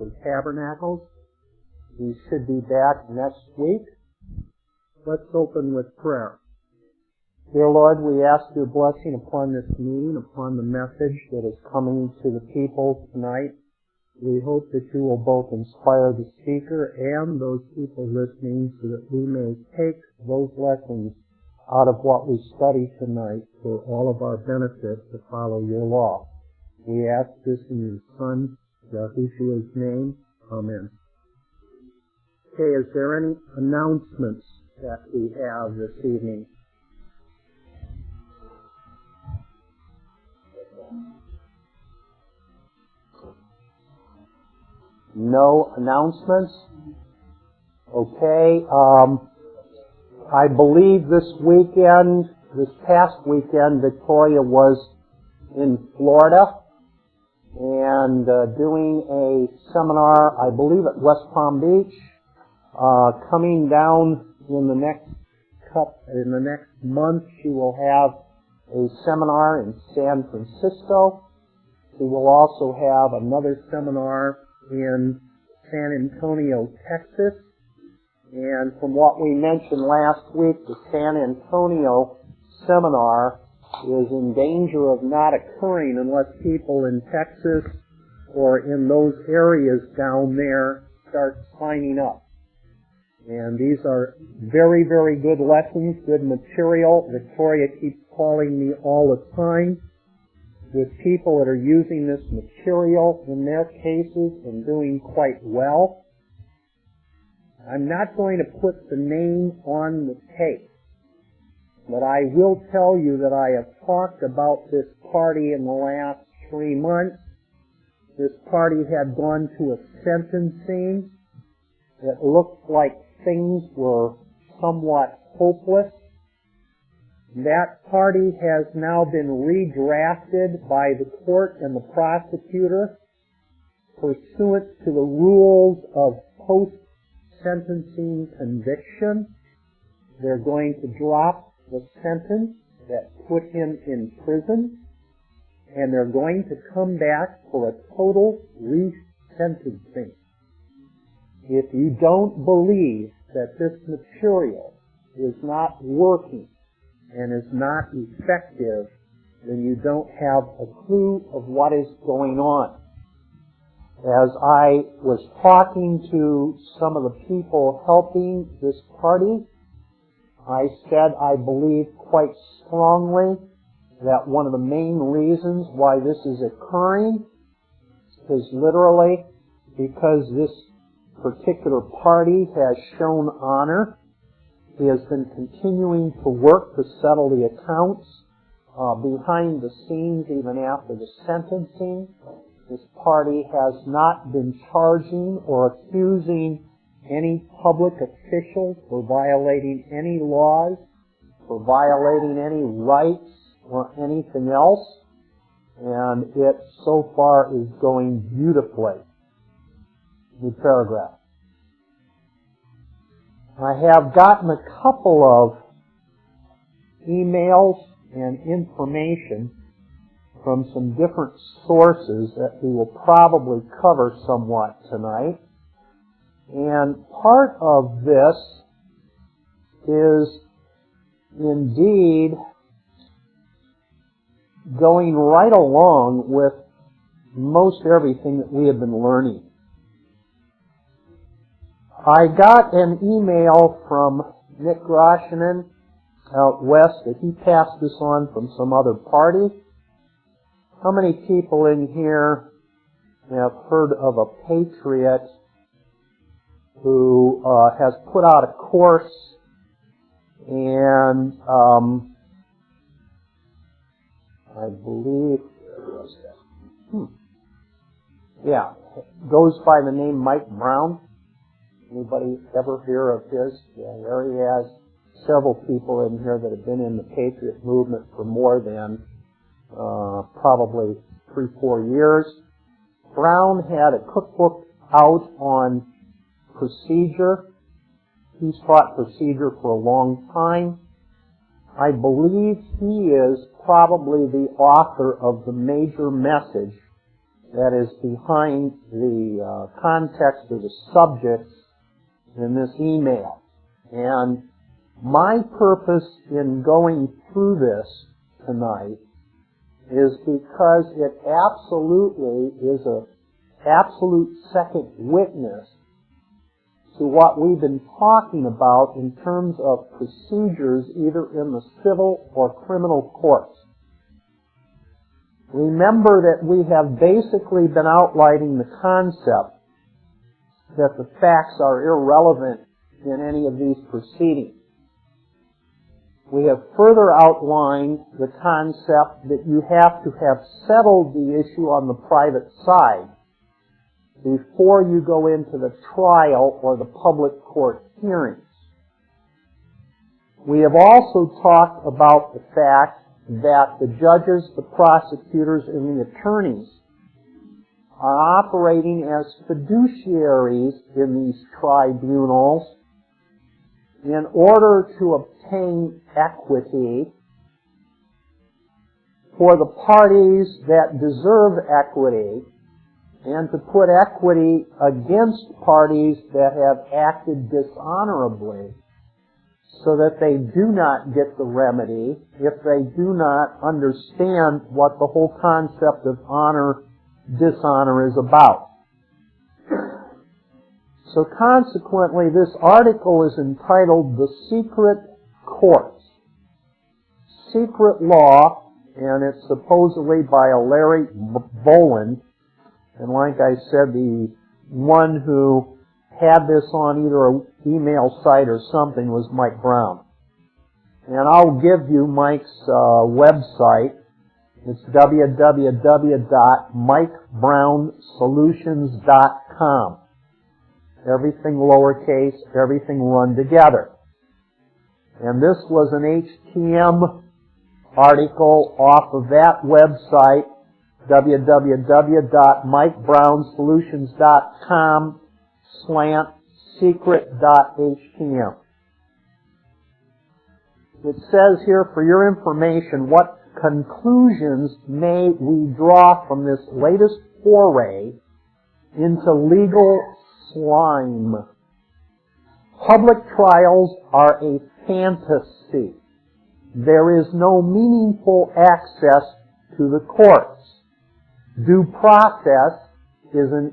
for Tabernacles. We should be back next week. Let's open with prayer. Dear Lord, we ask your blessing upon this meeting, upon the message that is coming to the people tonight. We hope that you will both inspire the speaker and those people listening so that we may take those lessons out of what we study tonight for all of our benefit to follow your law. We ask this in your Son, Yahushua's name. Amen. Okay, is there any announcements that we have this evening? No announcements? Okay. I believe this past weekend, Victoria was in Florida and doing a seminar, I believe at West Palm Beach. Coming down in the next month, she will have a seminar in San Francisco. She will also have another seminar in San Antonio, Texas. And from what we mentioned last week, the San Antonio seminar is in danger of not occurring unless people in Texas or in those areas down there start signing up. And these are very, very good lessons, good material. Victoria keeps calling me all the time with people that are using this material in their cases and doing quite well. I'm not going to put the name on the tape, but I will tell you that I have talked about this party in the last 3 months. This party had gone to a sentencing. It looked like things were somewhat hopeless. That party has now been redrafted by the court and the prosecutor pursuant to the rules of post-sentencing conviction. They're going to drop the sentence that put him in prison, and they're going to come back for a total resentencing. If you don't believe that this material is not working and is not effective, then you don't have a clue of what is going on. As I was talking to some of the people helping this party, I said I believe quite strongly that one of the main reasons why this is occurring is literally because this particular party has shown honor. He has been continuing to work to settle the accounts behind the scenes even after the sentencing. This party has not been charging or accusing any public officials for violating any laws, for violating any rights or anything else. And it so far is going beautifully. New paragraph. I have gotten a couple of emails and information from some different sources that we will probably cover somewhat tonight. And part of this is indeed going right along with most everything that we have been learning. I got an email from Nick Groshinen out west that he passed this on from some other party. How many people in here have heard of a patriot who has put out a course and I believe goes by the name Mike Brown? Anybody ever hear of his? Yeah, there he has several people in here that have been in the Patriot movement for more than probably 3-4 years. Brown had a cookbook out on procedure. He's taught procedure for a long time. I believe he is probably the author of the major message that is behind the context or the subjects in this email. And my purpose in going through this tonight is because it absolutely is an absolute second witness to what we've been talking about in terms of procedures either in the civil or criminal courts. Remember that we have basically been outlining the concept that the facts are irrelevant in any of these proceedings. We have further outlined the concept that you have to have settled the issue on the private side before you go into the trial or the public court hearings. We have also talked about the fact that the judges, the prosecutors, and the attorneys are operating as fiduciaries in these tribunals in order to obtain equity for the parties that deserve equity and to put equity against parties that have acted dishonorably so that they do not get the remedy if they do not understand what the whole concept of honor-dishonor is about. So consequently, this article is entitled The Secret Courts. Secret Law, and it's supposedly by a Larry Boland. And like I said, the one who had this on either an email site or something was Mike Brown. And I'll give you Mike's website. It's www.mikebrownsolutions.com. Everything lowercase, everything run together. And this was an HTM article off of that website, www.mikebrownsolutions.com/secret.htm. It says here, for your information, what conclusions may we draw from this latest foray into legal slime? Public trials are a fantasy. There is no meaningful access to the courts. Due process is a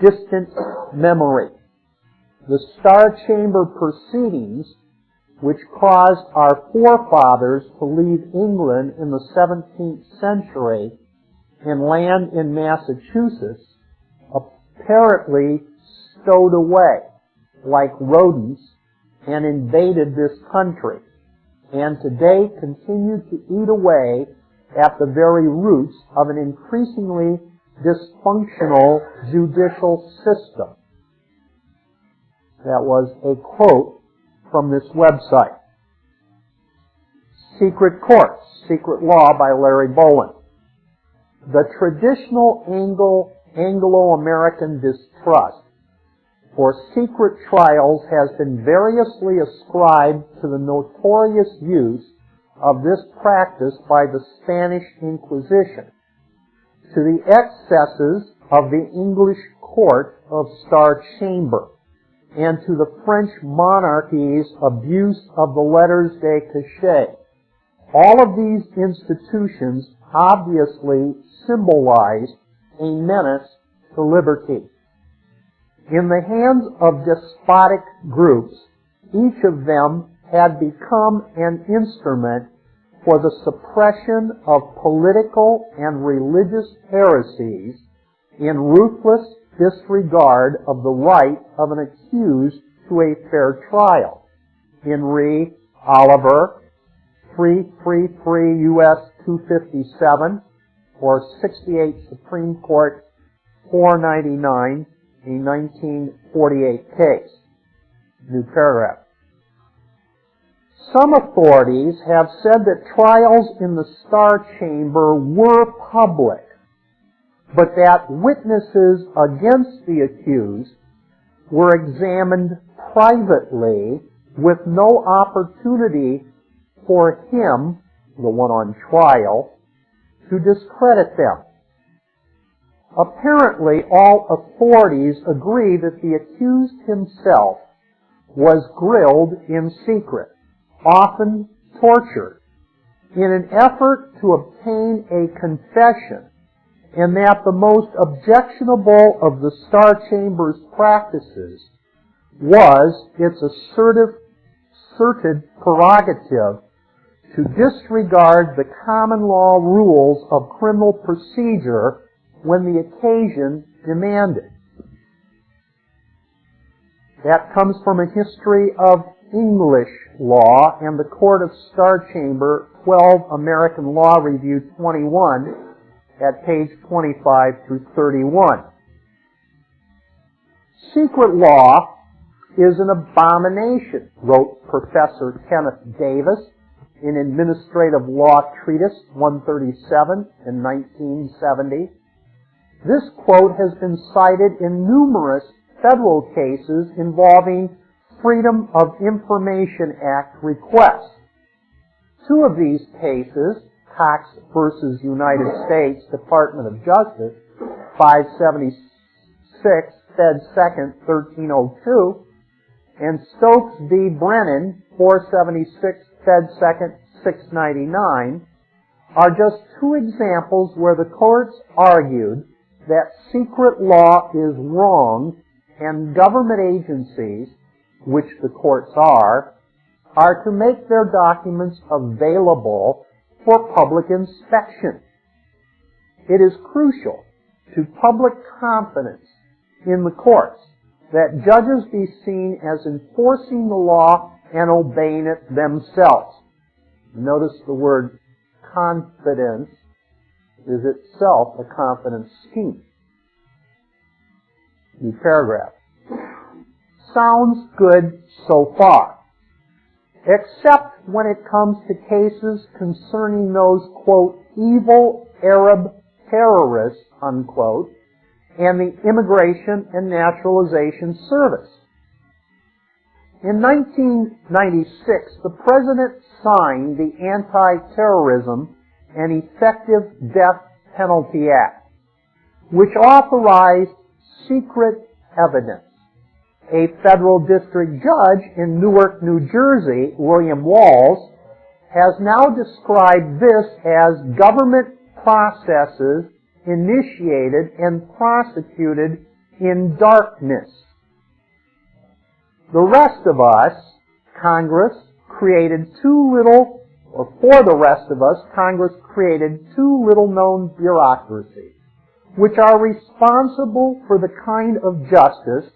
distant memory. The Star Chamber proceedings, which caused our forefathers to leave England in the 17th century and land in Massachusetts, apparently stowed away like rodents and invaded this country, and today continue to eat away at the very roots of an increasingly dysfunctional judicial system. That was a quote from this website. Secret Courts, Secret Law by Larry Boland. The traditional Anglo-American distrust for secret trials has been variously ascribed to the notorious use of this practice by the Spanish Inquisition, to the excesses of the English court of Star Chamber, and to the French monarchy's abuse of the letters de cachet. All of these institutions obviously symbolized a menace to liberty. In the hands of despotic groups, each of them had become an instrument for the suppression of political and religious heresies in ruthless disregard of the right of an accused to a fair trial. In re Oliver, 333 U.S. 257, or 68 Supreme Court 499, a 1948 case. New paragraph. Some authorities have said that trials in the Star Chamber were public, but that witnesses against the accused were examined privately with no opportunity for him, the one on trial, to discredit them. Apparently, all authorities agree that the accused himself was grilled in secret, often tortured, in an effort to obtain a confession, and that the most objectionable of the Star Chamber's practices was its asserted prerogative to disregard the common law rules of criminal procedure when the occasion demanded. That comes from a history of English law and the Court of Star Chamber, 12 American Law Review 21, at page 25 through 31. Secret law is an abomination, wrote Professor Kenneth Davis in Administrative Law Treatise 137 in 1970. This quote has been cited in numerous federal cases involving Freedom of Information Act requests. Two of these cases, Cox v. United States Department of Justice, 576, Fed 2nd, 1302, and Stokes v. Brennan, 476, Fed 2nd, 699, are just two examples where the courts argued that secret law is wrong and government agencies, which the courts are to make their documents available for public inspection. It is crucial to public confidence in the courts that judges be seen as enforcing the law and obeying it themselves. Notice the word confidence is itself a confidence scheme. New paragraph. Sounds good so far, except when it comes to cases concerning those, quote, evil Arab terrorists, unquote, and the Immigration and Naturalization Service. In 1996, the President signed the Anti-Terrorism and Effective Death Penalty Act, which authorized secret evidence. A federal district judge in Newark, New Jersey, William Walls, has now described this as government processes initiated and prosecuted in darkness. The rest of us, Congress, created Congress created two little-known bureaucracies, which are responsible for the kind of justice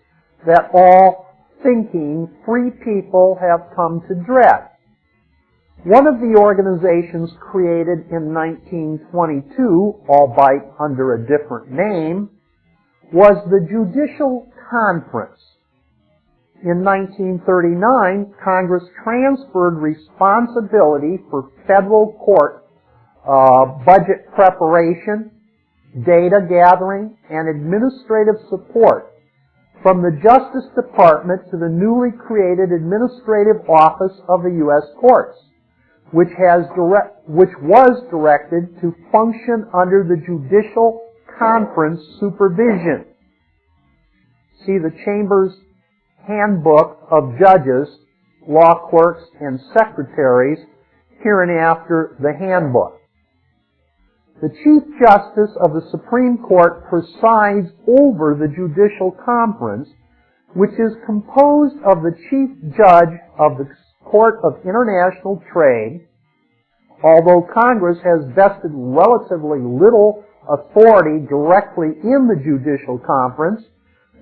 that all thinking free people have come to dread. One of the organizations created in 1922, albeit under a different name, was the Judicial Conference. In 1939, Congress transferred responsibility for federal court budget preparation, data gathering, and administrative support from the Justice Department to the newly created Administrative Office of the U.S. Courts, which was directed to function under the Judicial Conference supervision. See the Chamber's Handbook of Judges, Law Clerks, and Secretaries, hereinafter the Handbook. The Chief Justice of the Supreme Court presides over the Judicial Conference, which is composed of the Chief Judge of the Court of International Trade. Although Congress has vested relatively little authority directly in the Judicial Conference,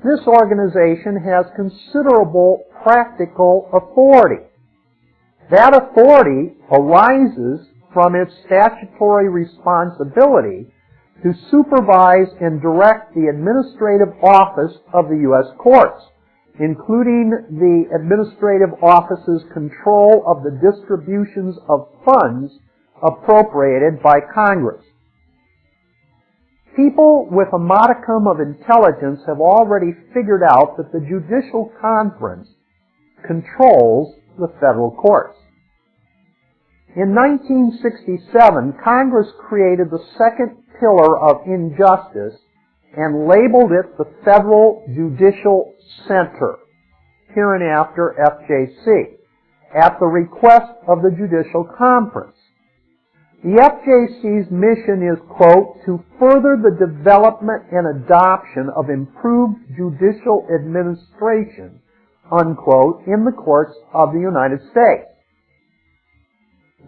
this organization has considerable practical authority. That authority arises from its statutory responsibility to supervise and direct the administrative office of the U.S. courts, including the administrative office's control of the distributions of funds appropriated by Congress. People with a modicum of intelligence have already figured out that the Judicial Conference controls the federal courts. In 1967, Congress created the second pillar of injustice and labeled it the Federal Judicial Center, hereinafter FJC, at the request of the Judicial Conference. The FJC's mission is, quote, to further the development and adoption of improved judicial administration, unquote, in the courts of the United States.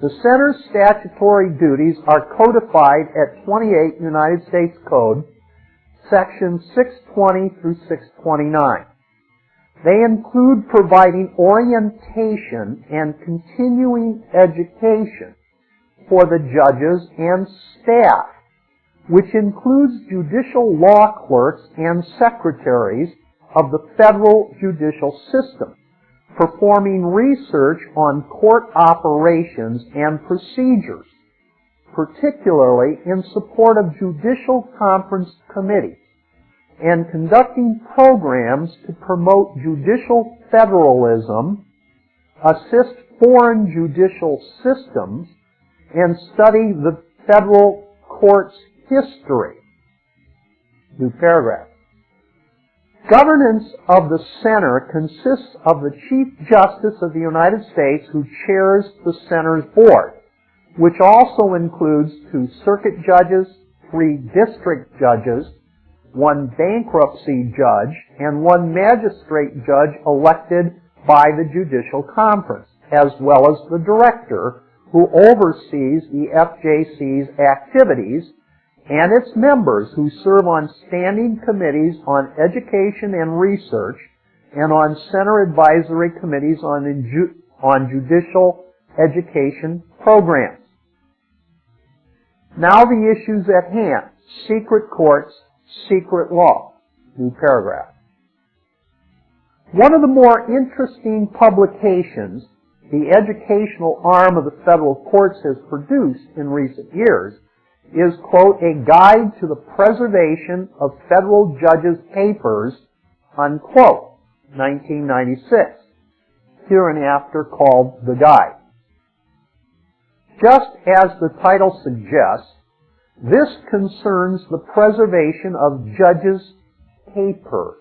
The Center's statutory duties are codified at 28 United States Code, sections 620 through 629. They include providing orientation and continuing education for the judges and staff, which includes judicial law clerks and secretaries of the federal judicial system, performing research on court operations and procedures, particularly in support of judicial conference committees, and conducting programs to promote judicial federalism, assist foreign judicial systems, and study the federal court's history. New paragraph. Governance of the Center consists of the Chief Justice of the United States, who chairs the Center's board, which also includes 2 circuit judges, 3 district judges, 1 bankruptcy judge, and 1 magistrate judge elected by the Judicial Conference, as well as the director, who oversees the FJC's activities, and its members, who serve on standing committees on education and research and on Center advisory committees on judicial education programs. Now the issues at hand. Secret courts, secret law. New paragraph. One of the more interesting publications the educational arm of the federal courts has produced in recent years is, quote, a guide to the preservation of federal judges' papers, unquote, 1996, hereinafter called The Guide. Just as the title suggests, this concerns the preservation of judges' papers.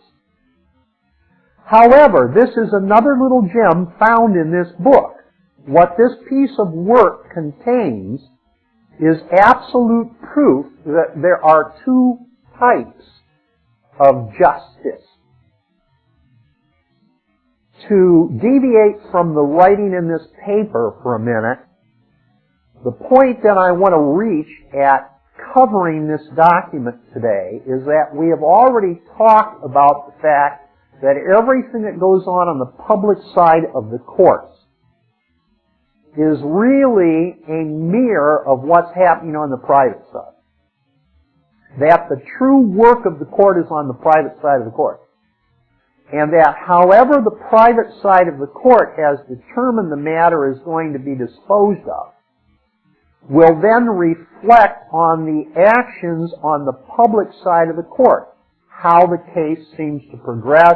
However, this is another little gem found in this book. What this piece of work contains is absolute proof that there are 2 types of justice. To deviate from the writing in this paper for a minute, the point that I want to reach at covering this document today is that we have already talked about the fact that everything that goes on the public side of the courts is really a mirror of what's happening on the private side. That the true work of the court is on the private side of the court. And that however the private side of the court has determined the matter is going to be disposed of, will then reflect on the actions on the public side of the court. How the case seems to progress,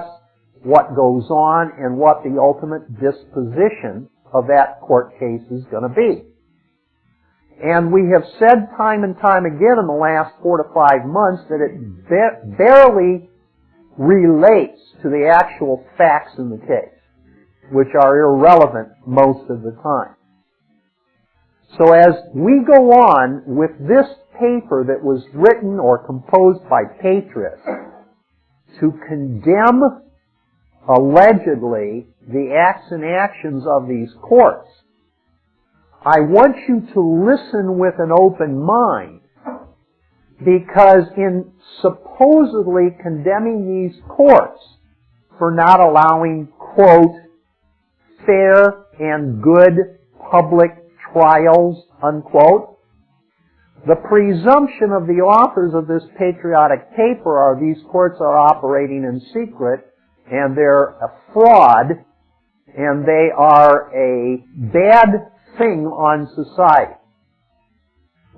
what goes on, and what the ultimate disposition of that court case is going to be. And we have said time and time again in the last 4 to 5 months that it barely relates to the actual facts in the case, which are irrelevant most of the time. So as we go on with this paper that was written or composed by patriots to condemn allegedly the acts and actions of these courts, I want you to listen with an open mind, because in supposedly condemning these courts for not allowing, quote, fair and good public trials, unquote, the presumption of the authors of this patriotic paper are these courts are operating in secret, and they're a fraud, and they are a bad thing on society.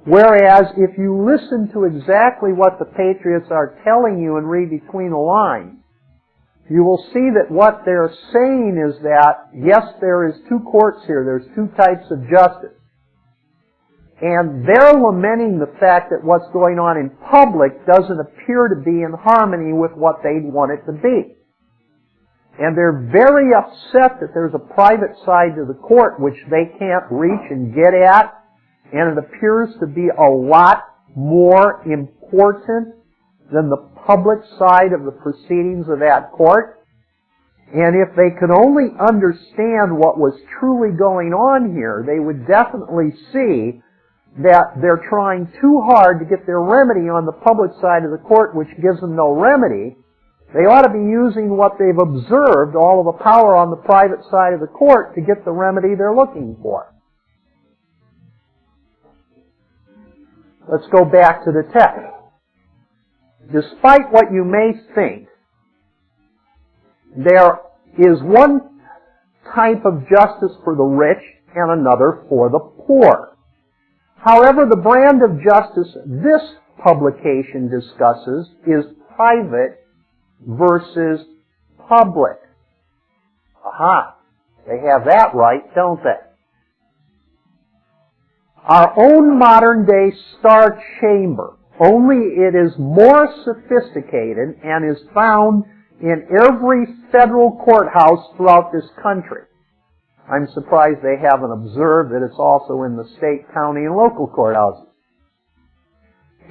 Whereas if you listen to exactly what the patriots are telling you and read between the lines, you will see that what they're saying is that, yes, there is 2 courts here. There's 2 types of justice. And they're lamenting the fact that what's going on in public doesn't appear to be in harmony with what they'd want it to be. And they're very upset that there's a private side to the court which they can't reach and get at, and it appears to be a lot more important than the public side of the proceedings of that court. And if they could only understand what was truly going on here, they would definitely see that they're trying too hard to get their remedy on the public side of the court, which gives them no remedy. They ought to be using what they've observed, all of the power on the private side of the court, to get the remedy they're looking for. Let's go back to the text. Despite what you may think, there is one type of justice for the rich and another for the poor. However, the brand of justice this publication discusses is private versus public. Aha! They have that right, don't they? Our own modern-day Star Chamber, only it is more sophisticated and is found in every federal courthouse throughout this country. I'm surprised they haven't observed that it's also in the state, county, and local courthouses.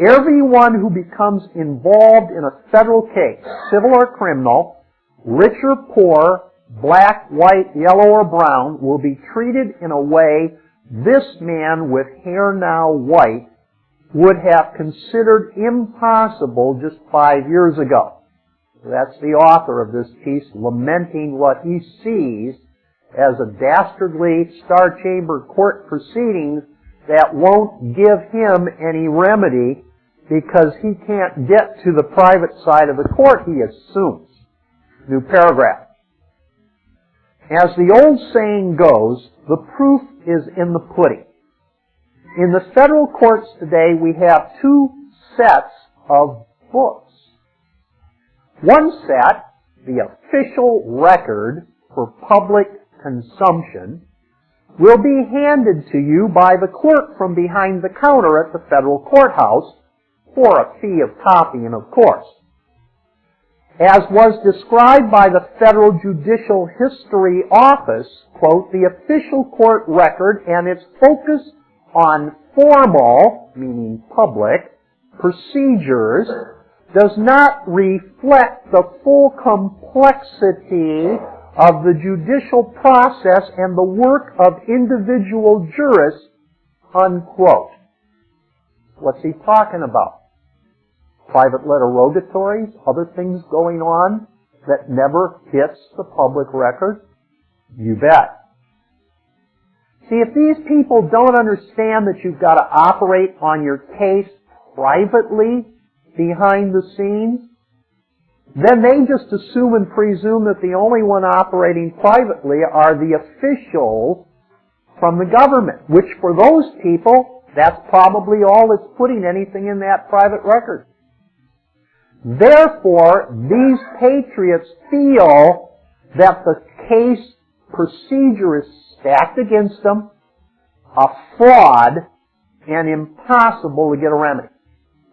Everyone who becomes involved in a federal case, civil or criminal, rich or poor, black, white, yellow, or brown, will be treated in a way this man with hair now white would have considered impossible just 5 years ago. That's the author of this piece lamenting what he sees as a dastardly Star Chamber court proceedings that won't give him any remedy because he can't get to the private side of the court, he assumes. New paragraph. As the old saying goes, the proof is in the pudding. In the federal courts today, we have two sets of books. One set, the official record for public consumption, will be handed to you by the clerk from behind the counter at the federal courthouse for a fee of copying, of course. As was described by the Federal Judicial History Office, quote, the official court record and its focus on formal, meaning public, procedures does not reflect the full complexity of the judicial process and the work of individual jurists, unquote. What's he talking about? Private letter rogatories, other things going on that never hits the public record? You bet. See, if these people don't understand that you've got to operate on your case privately behind the scenes, then they just assume and presume that the only one operating privately are the officials from the government, which for those people, that's probably all that's putting anything in that private record. Therefore, these patriots feel that the case procedure is stacked against them, a fraud, and impossible to get a remedy,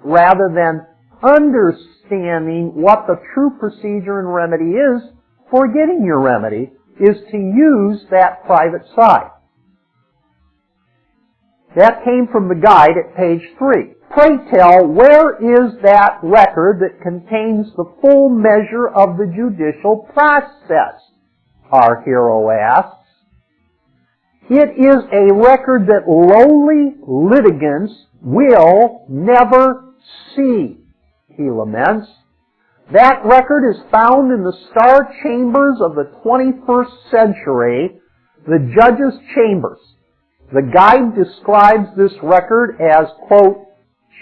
rather than understanding what the true procedure and remedy is for getting your remedy is to use that private side. That came from the guide at page 3. Pray tell, where is that record that contains the full measure of the judicial process? Our hero asks. It is a record that lowly litigants will never see, he laments. That record is found in the star chambers of the 21st century, the judges' chambers. The guide describes this record as, quote,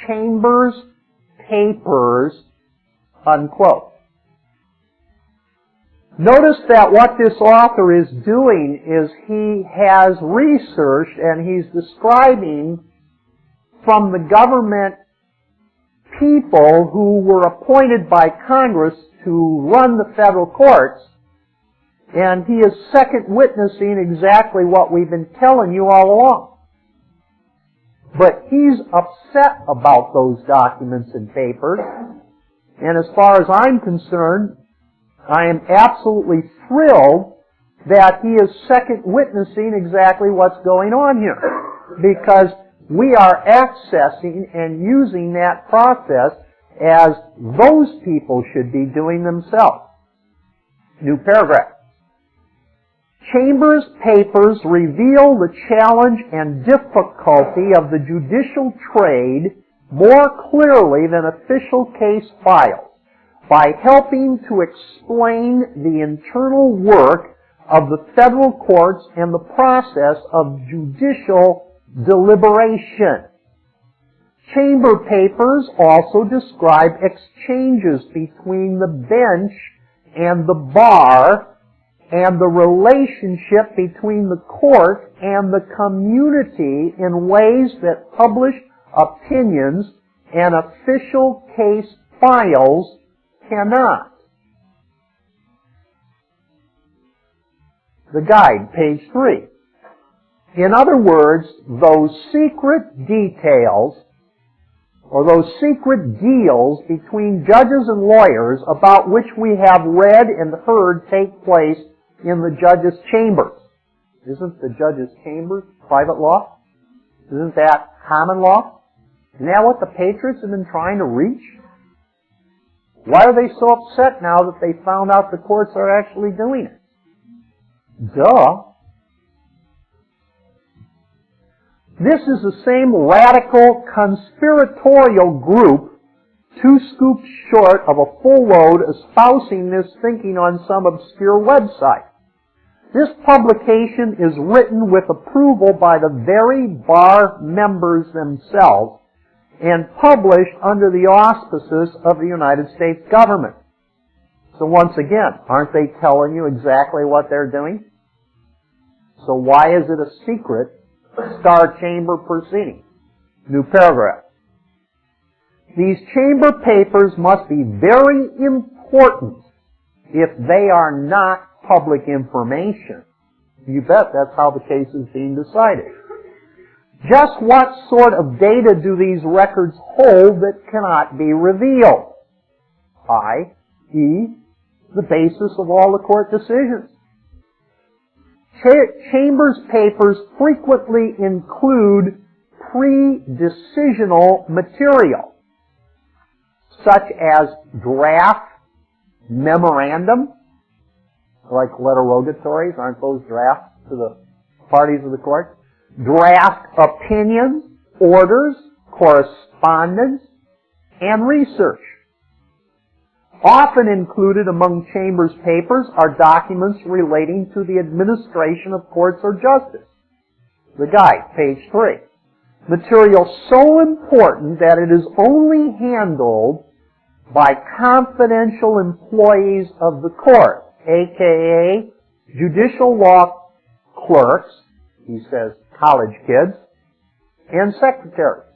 chambers, papers, unquote. Notice that what this author is doing is he has researched and he's describing from the government people who were appointed by Congress to run the federal courts, and he is second witnessing exactly what we've been telling you all along. but he's upset about those documents and papers. And as far as I'm concerned, I am absolutely thrilled that he is second witnessing exactly what's going on here. Because we are accessing and using that process as those people should be doing themselves. New paragraph. Chambers' papers reveal the challenge and difficulty of the judicial trade more clearly than official case files by helping to explain the internal work of the federal courts and the process of judicial deliberation. Chamber papers also describe exchanges between the bench and the bar and the relationship between the court and the community in ways that published opinions and official case files cannot. The guide, page 3. In other words, those secret details or those secret deals between judges and lawyers about which we have read and heard take place in the judge's chambers. Isn't the judge's chambers private law? Isn't that common law? Isn't that what the patriots have been trying to reach? Why are they so upset now that they found out the courts are actually doing it? Duh. This is the same radical conspiratorial group, 2 scoops short of a full load, espousing this thinking on some obscure website. This publication is written with approval by the very bar members themselves and published under the auspices of the United States government. So once again, aren't they telling you exactly what they're doing? So why is it a secret Star Chamber proceeding? New paragraph. These chamber papers must be very important if they are not public information. You bet that's how the case is being decided. Just what sort of data do these records hold that cannot be revealed? i.e., the basis of all the court decisions. Chambers papers frequently include pre-decisional material, such as draft memorandum, like letter rogatories, aren't those drafts to the parties of the court? Draft opinions, orders, correspondence, and research. Often included among Chambers papers are documents relating to the administration of courts or justice. The guide, page 3. Material so important that it is only handled by confidential employees of the court, aka judicial law clerks, he says college kids, and secretaries.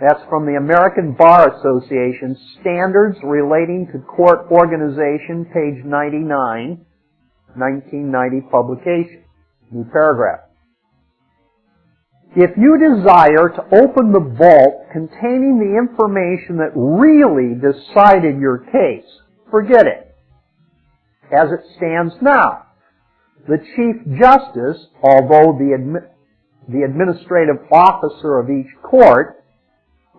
That's from the American Bar Association, Standards Relating to Court Organization, page 99, 1990 publication. New paragraph. If you desire to open the vault containing the information that really decided your case, forget it. As it stands now, the Chief Justice, although the administrative officer of each court,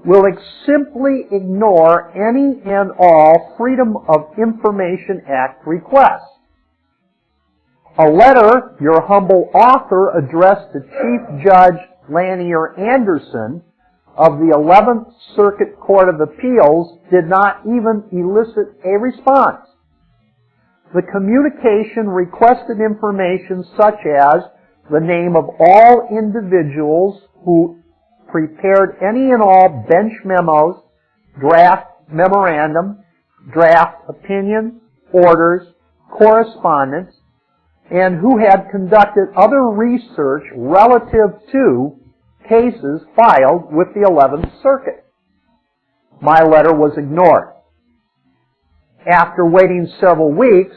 will simply ignore any and all Freedom of Information Act requests. A letter your humble author addressed to Chief Judge Lanier Anderson of the 11th Circuit Court of Appeals did not even elicit a response. The communication requested information such as the name of all individuals who prepared any and all bench memos, draft memorandum, draft opinion, orders, correspondence, and who had conducted other research relative to cases filed with the 11th Circuit. My letter was ignored. After waiting several weeks,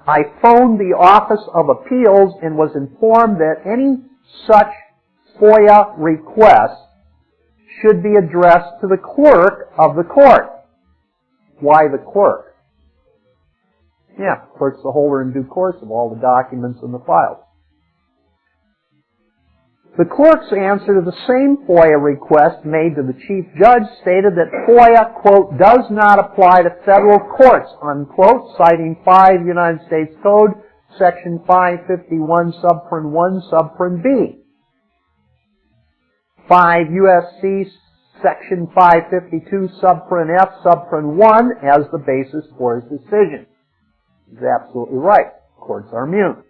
I phoned the Office of Appeals and was informed that any such FOIA request should be addressed to the clerk of the court. Why the clerk? Yeah, clerk's the holder in due course of all the documents in the files. The clerk's answer to the same FOIA request made to the chief judge stated that FOIA, quote, does not apply to federal courts, unquote, citing 5 United States Code, Section 551, subparen 1, subparen B. 5 U.S.C. Section 552, subparen F, subparen 1 as the basis for his decision. He's absolutely right. Courts are immune.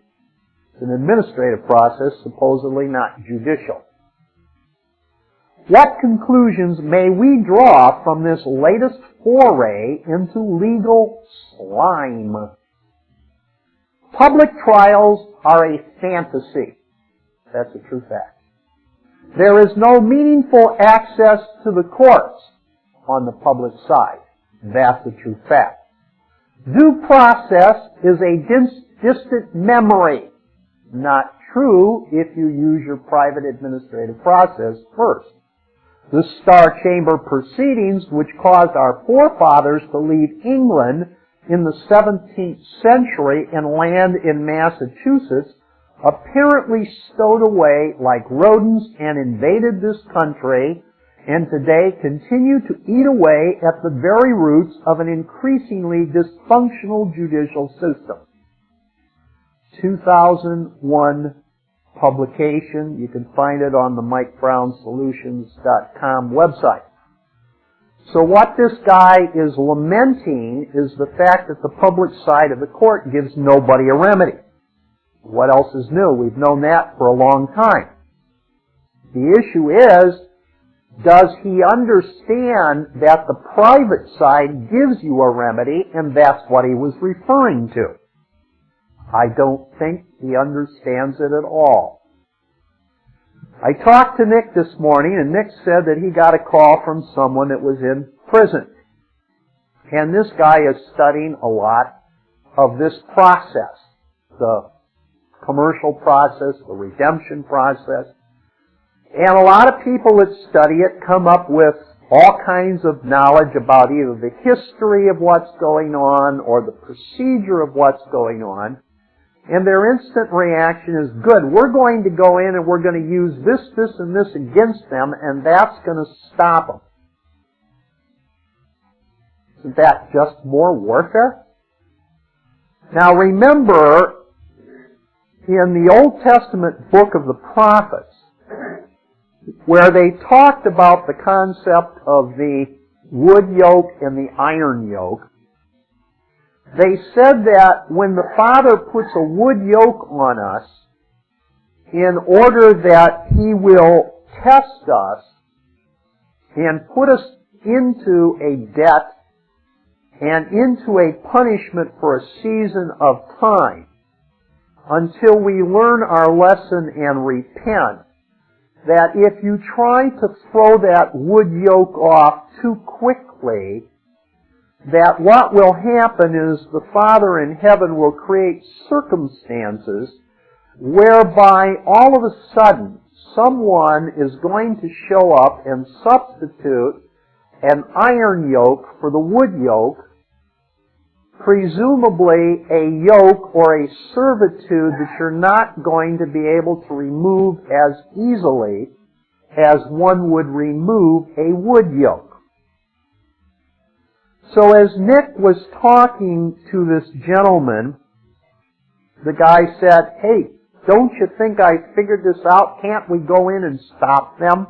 It's an administrative process, supposedly not judicial. What conclusions may we draw from this latest foray into legal slime? Public trials are a fantasy. That's a true fact. There is no meaningful access to the courts on the public side. That's a true fact. Due process is a distant memory. Not true if you use your private administrative process first. The Star Chamber proceedings, which caused our forefathers to leave England in the 17th century and land in Massachusetts, apparently stowed away like rodents and invaded this country, and today continue to eat away at the very roots of an increasingly dysfunctional judicial system. 2001 publication. You can find it on the MikeBrownSolutions.com website. So what this guy is lamenting is the fact that the public side of the court gives nobody a remedy. What else is new? We've known that for a long time. The issue is, does he understand that the private side gives you a remedy, and that's what he was referring to? I don't think he understands it at all. I talked to Nick this morning, and Nick said that he got a call from someone that was in prison. And this guy is studying a lot of this process, the commercial process, the redemption process. And a lot of people that study it come up with all kinds of knowledge about either the history of what's going on or the procedure of what's going on. And their instant reaction is, good, we're going to go in and we're going to use this, this, and this against them, and that's going to stop them. Isn't that just more warfare? Now remember, in the Old Testament book of the prophets, where they talked about the concept of the wood yoke and the iron yoke, they said that when the Father puts a wood yoke on us, in order that He will test us and put us into a debt and into a punishment for a season of time until we learn our lesson and repent, that if you try to throw that wood yoke off too quickly, that what will happen is the Father in heaven will create circumstances whereby all of a sudden someone is going to show up and substitute an iron yoke for the wood yoke, presumably a yoke or a servitude that you're not going to be able to remove as easily as one would remove a wood yoke. So as Nick was talking to this gentleman, the guy said, hey, don't you think I figured this out? Can't we go in and stop them?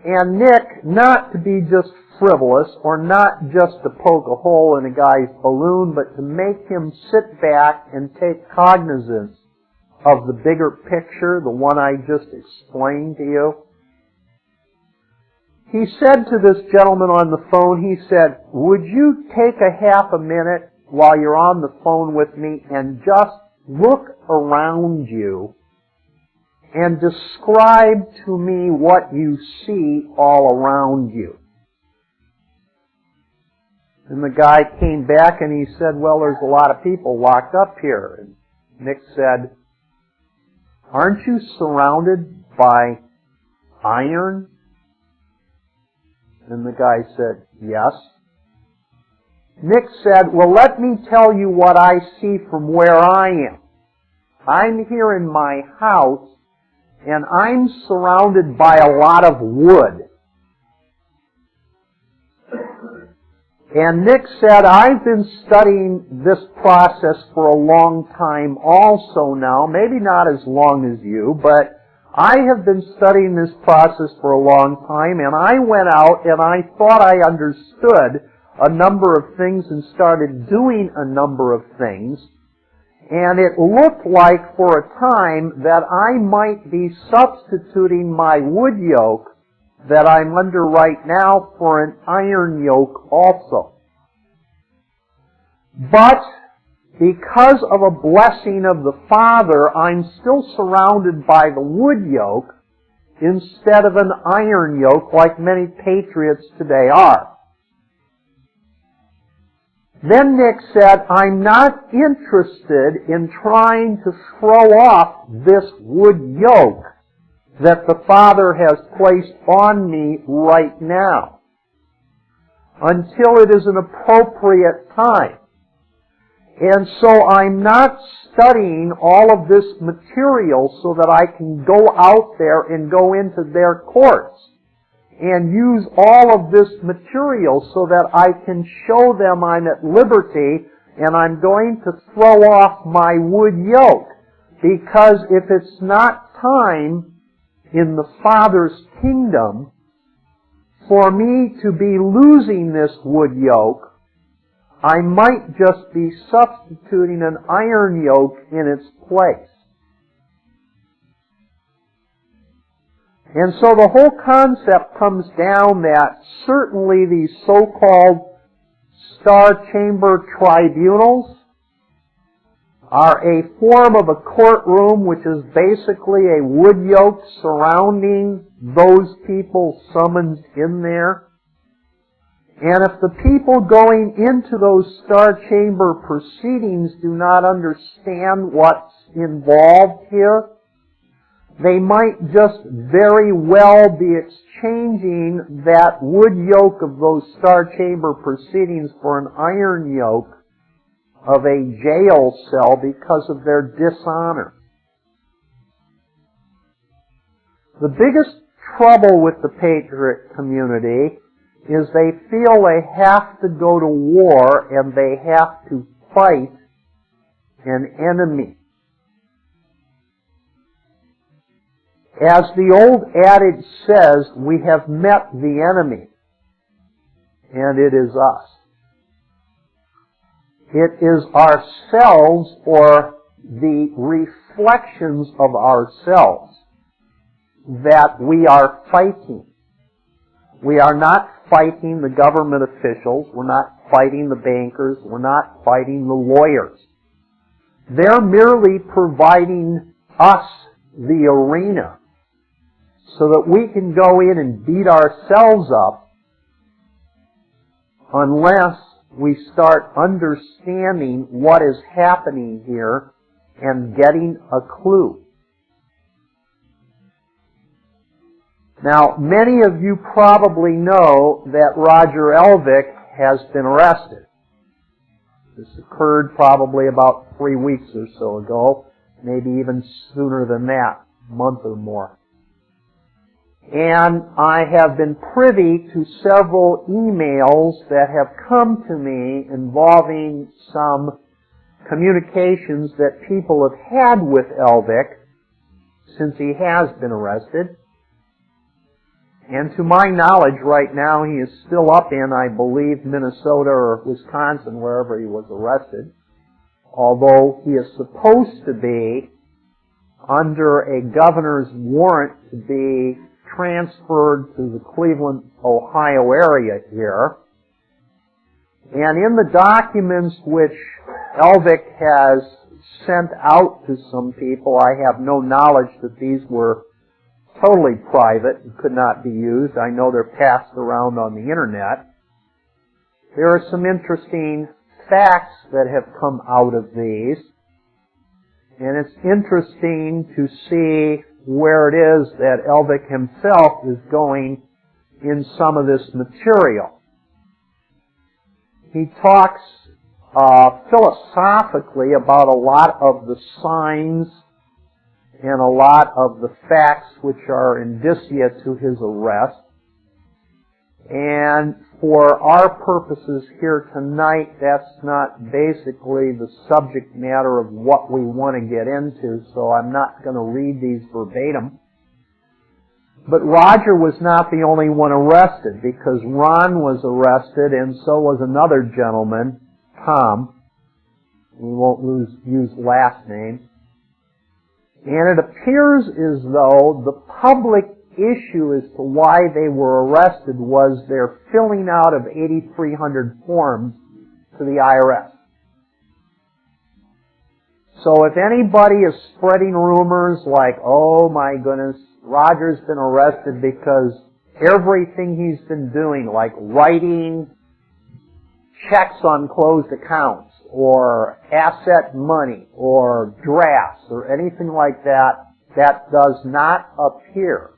And Nick, not to be just frivolous or not just to poke a hole in a guy's balloon, but to make him sit back and take cognizance of the bigger picture, the one I just explained to you, he said to this gentleman on the phone, he said, would you take a half a minute while you're on the phone with me and just look around you and describe to me what you see all around you? And the guy came back and he said, well, there's a lot of people locked up here. And Nick said, aren't you surrounded by iron? And the guy said, yes. Nick said, well, let me tell you what I see from where I am. I'm here in my house, and I'm surrounded by a lot of wood. And Nick said, I've been studying this process for a long time also now, maybe not as long as you, but I have been studying this process for a long time, and I went out and I thought I understood a number of things and started doing a number of things, and it looked like for a time that I might be substituting my wood yoke that I'm under right now for an iron yoke also. But because of a blessing of the Father, I'm still surrounded by the wood yoke instead of an iron yoke like many patriots today are. Then Nick said, I'm not interested in trying to throw off this wood yoke that the Father has placed on me right now until it is an appropriate time. And so I'm not studying all of this material so that I can go out there and go into their courts and use all of this material so that I can show them I'm at liberty and I'm going to throw off my wood yoke. Because if it's not time in the Father's kingdom for me to be losing this wood yoke, I might just be substituting an iron yoke in its place. And so the whole concept comes down that certainly these so-called star chamber tribunals are a form of a courtroom which is basically a wood yoke surrounding those people summoned in there. And if the people going into those star chamber proceedings do not understand what's involved here, they might just very well be exchanging that wood yoke of those star chamber proceedings for an iron yoke of a jail cell because of their dishonor. The biggest trouble with the patriot community is they feel they have to go to war and they have to fight an enemy. As the old adage says, we have met the enemy, and it is us. It is ourselves or the reflections of ourselves that we are fighting. We are not fighting the government officials. We're not fighting the bankers. We're not fighting the lawyers. They're merely providing us the arena so that we can go in and beat ourselves up unless we start understanding what is happening here and getting a clue. Now, many of you probably know that Roger Elvick has been arrested. This occurred probably about 3 weeks or so ago, maybe even sooner than that, a month or more. And I have been privy to several emails that have come to me involving some communications that people have had with Elvick since he has been arrested. And to my knowledge, right now, he is still up in, I believe, Minnesota or Wisconsin, wherever he was arrested, although he is supposed to be under a governor's warrant to be transferred to the Cleveland, Ohio area here. And in the documents which Elvick has sent out to some people, I have no knowledge that these were totally private and could not be used. I know they're passed around on the internet. There are some interesting facts that have come out of these. And it's interesting to see where it is that Elvik himself is going in some of this material. He talks philosophically about a lot of the signs and a lot of the facts which are indicia to his arrest. And for our purposes here tonight, that's not basically the subject matter of what we want to get into, so I'm not going to read these verbatim. But Roger was not the only one arrested, because Ron was arrested, and so was another gentleman, Tom. We won't use last name. And it appears as though the public issue as to why they were arrested was their filling out of 8,300 forms to the IRS. So if anybody is spreading rumors like, oh my goodness, Roger's been arrested because everything he's been doing, like writing checks on closed accounts, or asset money, or drafts, or anything like that, that does not appear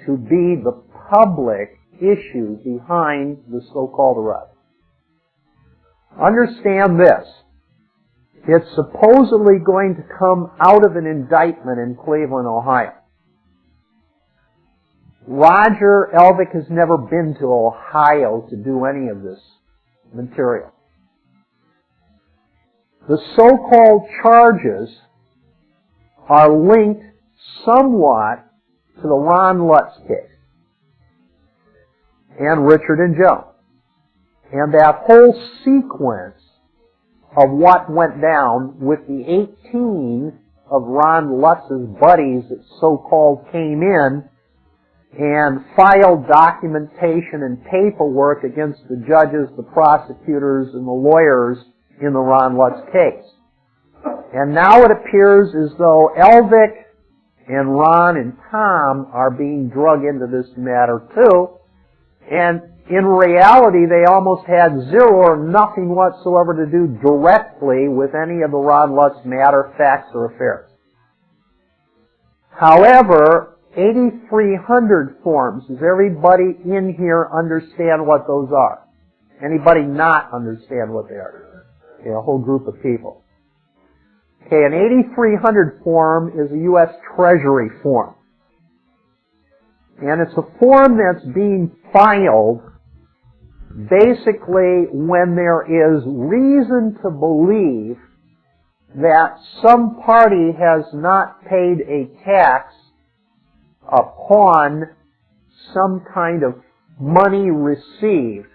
to be the public issue behind the so-called arrest. Understand this. It's supposedly going to come out of an indictment in Cleveland, Ohio. Roger Elvik has never been to Ohio to do any of this material. The so-called charges are linked somewhat to the Ron Lutz case and Richard and Joe. And that whole sequence of what went down with the 18 of Ron Lutz's buddies that so-called came in and filed documentation and paperwork against the judges, the prosecutors, and the lawyers in the Ron Lutz case. And now it appears as though Elvik and Ron and Tom are being drug into this matter too. And in reality, they almost had zero or nothing whatsoever to do directly with any of the Ron Lutz matter, facts, or affairs. However, 8,300 forms. Does everybody in here understand what those are? Anybody not understand what they are? Okay, a whole group of people. Okay, an 8,300 form is a U.S. Treasury form. And it's a form that's being filed basically when there is reason to believe that some party has not paid a tax upon some kind of money received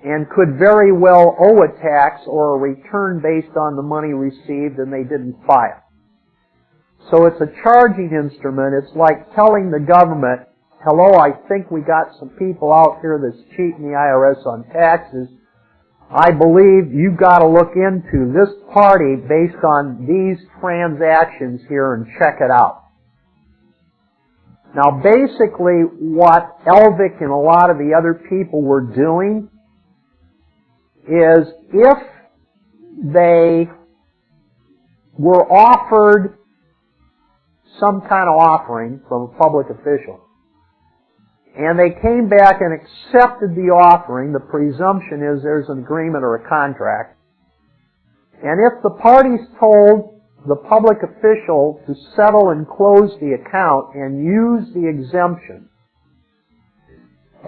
and could very well owe a tax or a return based on the money received and they didn't file. So it's a charging instrument. It's like telling the government, hello, I think we got some people out here that's cheating the IRS on taxes. I believe you've got to look into this party based on these transactions here and check it out. Now basically what Elvik and a lot of the other people were doing is if they were offered some kind of offering from a public official, and they came back and accepted the offering, the presumption is there's an agreement or a contract. And if the parties told the public official to settle and close the account and use the exemption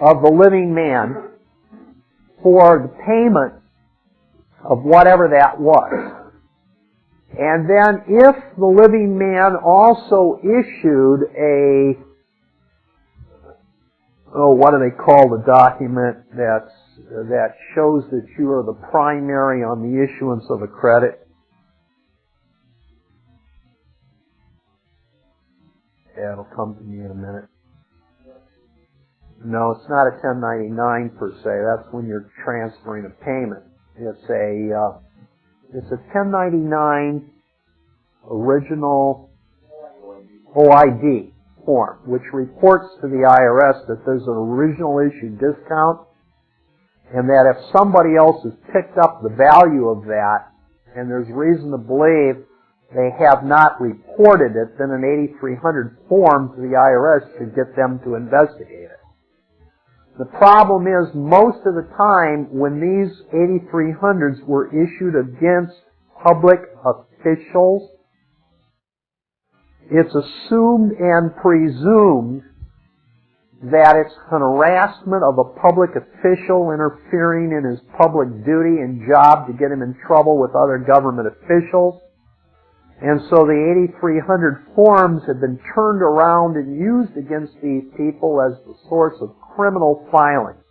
of the living man for the payment of whatever that was, and then if the living man also issued a, what do they call the document that shows that you are the primary on the issuance of a credit? Yeah, it'll come to me in a minute. No, it's not a 1099 per se. That's when you're transferring a payment. It's a 1099 original OID form, which reports to the IRS that there's an original issue discount, and that if somebody else has picked up the value of that, and there's reason to believe they have not reported it, then an 8300 form to the IRS should get them to investigate it. The problem is, most of the time, when these 8300s were issued against public officials, it's assumed and presumed that it's an harassment of a public official interfering in his public duty and job to get him in trouble with other government officials. And so the 8300 forms have been turned around and used against these people as the source of criminal filings.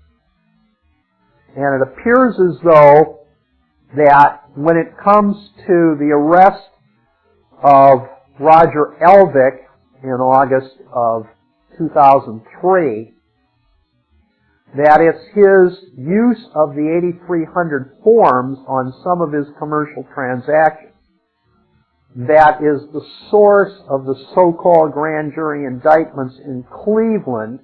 And it appears as though that when it comes to the arrest of Roger Elvick in August of 2003, that it's his use of the 8300 forms on some of his commercial transactions that is the source of the so-called grand jury indictments in Cleveland